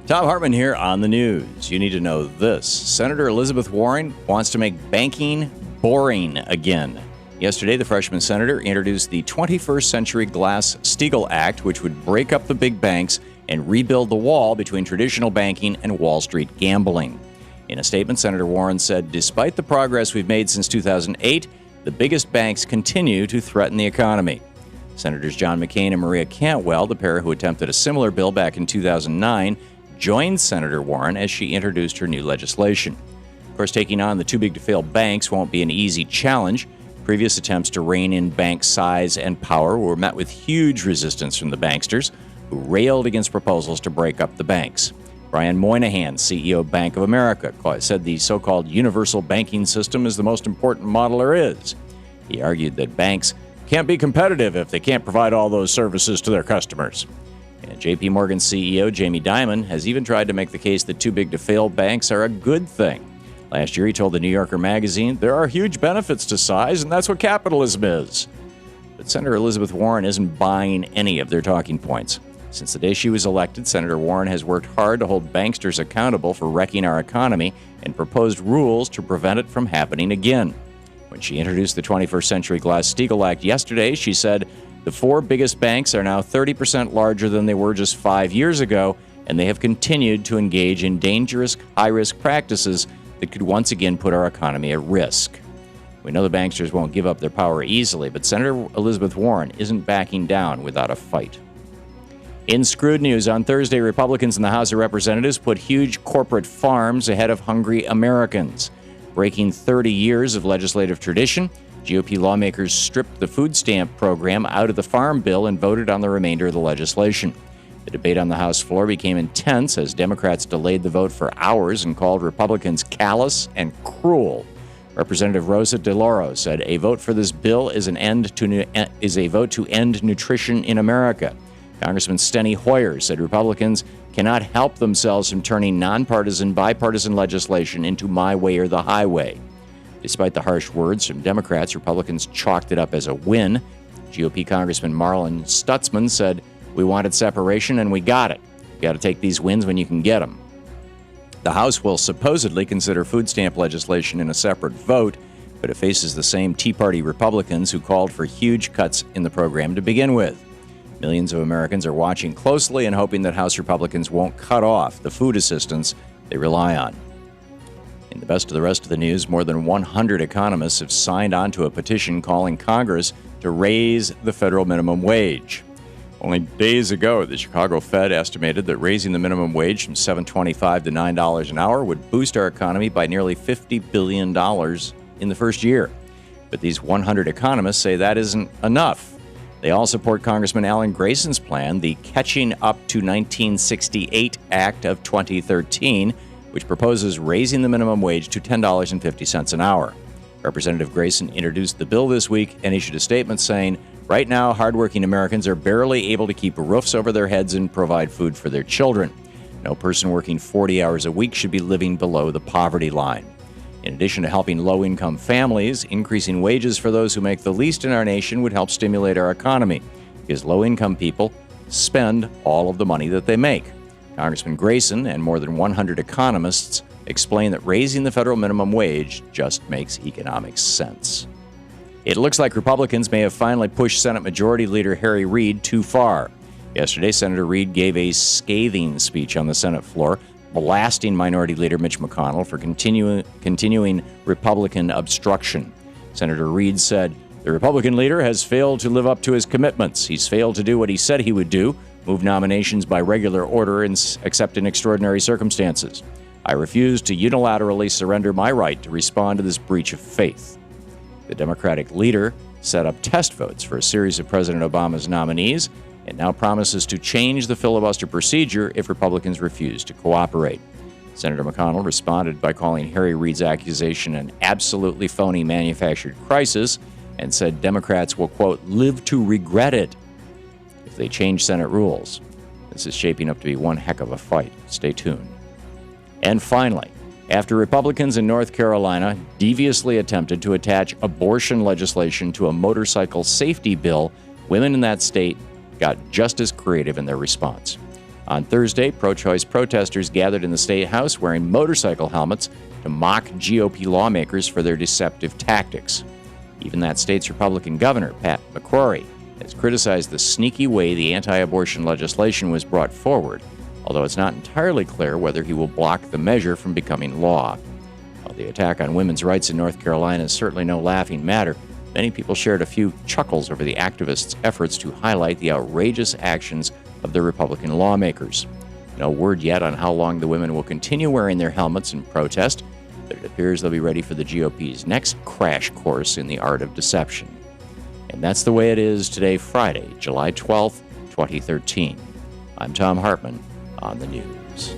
Thom Hartmann here on the news. You need to know this. Senator Elizabeth Warren wants to make banking boring again. Yesterday, the freshman senator introduced the 21st Century GlassSteagall Act, which would break up the big banks and rebuild the wall between traditional banking and Wall Street gambling. In a statement, Senator Warren said, despite the progress we've made since 2008, the biggest banks continue to threaten the economy. Senators John McCain and Maria Cantwell, the pair who attempted a similar bill back in 2009, joined Senator Warren as she introduced her new legislation. Of course, taking on the too-big-to-fail banks won't be an easy challenge. Previous attempts to rein in bank size and power were met with huge resistance from the banksters, who railed against proposals to break up the banks. Brian Moynihan, CEO of Bank of America, said the so-called universal banking system is the most important model there is. He argued that banks can't be competitive if they can't provide all those services to their customers. And J.P. Morgan CEO Jamie Dimon has even tried to make the case that too-big-to-fail banks are a good thing. Last year, he told the New Yorker magazine, there are huge benefits to size, and that's what capitalism is. But Senator Elizabeth Warren isn't buying any of their talking points. Since the day she was elected, Senator Warren has worked hard to hold banksters accountable for wrecking our economy and proposed rules to prevent it from happening again. When she introduced the 21st Century GlassSteagall Act yesterday, she said, the four biggest banks are now 30% larger than they were just 5 years ago, and they have continued to engage in dangerous, high-risk practices that could once again put our economy at risk. We know the banksters won't give up their power easily, but Senator Elizabeth Warren isn't backing down without a fight. In screwed news, on Thursday, Republicans in the House of Representatives put huge corporate farms ahead of hungry Americans. Breaking 30 years of legislative tradition, GOP lawmakers stripped the food stamp program out of the farm bill and voted on the remainder of the legislation. The debate on the House floor became intense as Democrats delayed the vote for hours and called Republicans callous and cruel. Representative Rosa DeLauro said, a vote for this bill is a vote to end nutrition in America. Congressman Steny Hoyer said Republicans cannot help themselves from turning nonpartisan, bipartisan legislation into my way or the highway. Despite the harsh words from Democrats, Republicans chalked it up as a win. GOP Congressman Marlin Stutzman said, we wanted separation and we got it. You got to take these wins when you can get them. The House will supposedly consider food stamp legislation in a separate vote, but it faces the same Tea Party Republicans who called for huge cuts in the program to begin with. Millions of Americans are watching closely and hoping that House Republicans won't cut off the food assistance they rely on. In the best of the rest of the news, more than 100 economists have signed on to a petition calling Congress to raise the federal minimum wage. Only days ago, the Chicago Fed estimated that raising the minimum wage from $7.25 to $9 an hour would boost our economy by nearly $50 billion in the first year. But these 100 economists say that isn't enough. They all support Congressman Alan Grayson's plan, the Catching Up to 1968 Act of 2013, which proposes raising the minimum wage to $10.50 an hour. Representative Grayson introduced the bill this week and issued a statement saying, right now, hardworking Americans are barely able to keep roofs over their heads and provide food for their children. No person working 40 hours a week should be living below the poverty line. In addition to helping low-income families, increasing wages for those who make the least in our nation would help stimulate our economy, because low-income people spend all of the money that they make. Congressman Grayson and more than 100 economists explain that raising the federal minimum wage just makes economic sense. It looks like Republicans may have finally pushed Senate Majority Leader Harry Reid too far. Yesterday, Senator Reid gave a scathing speech on the Senate floor, blasting Minority Leader Mitch McConnell for continuing Republican obstruction. Senator Reid said, the Republican leader has failed to live up to his commitments. He's failed to do what he said he would do, move nominations by regular order except in extraordinary circumstances. I refuse to unilaterally surrender my right to respond to this breach of faith. The Democratic leader set up test votes for a series of President Obama's nominees and now promises to change the filibuster procedure if Republicans refuse to cooperate. Senator McConnell responded by calling Harry Reid's accusation an absolutely phony manufactured crisis and said Democrats will, quote, live to regret it if they change Senate rules. This is shaping up to be one heck of a fight. Stay tuned. And finally, after Republicans in North Carolina deviously attempted to attach abortion legislation to a motorcycle safety bill, women in that state got just as creative in their response. On Thursday, pro-choice protesters gathered in the State House wearing motorcycle helmets to mock GOP lawmakers for their deceptive tactics. Even that state's Republican governor, Pat McCrory, has criticized the sneaky way the anti-abortion legislation was brought forward, although it's not entirely clear whether he will block the measure from becoming law. While the attack on women's rights in North Carolina is certainly no laughing matter, many people shared a few chuckles over the activists' efforts to highlight the outrageous actions of the Republican lawmakers. No word yet on how long the women will continue wearing their helmets in protest, but it appears they'll be ready for the GOP's next crash course in the art of deception. And that's the way it is today, Friday, July 12th, 2013. I'm Thom Hartmann on the news.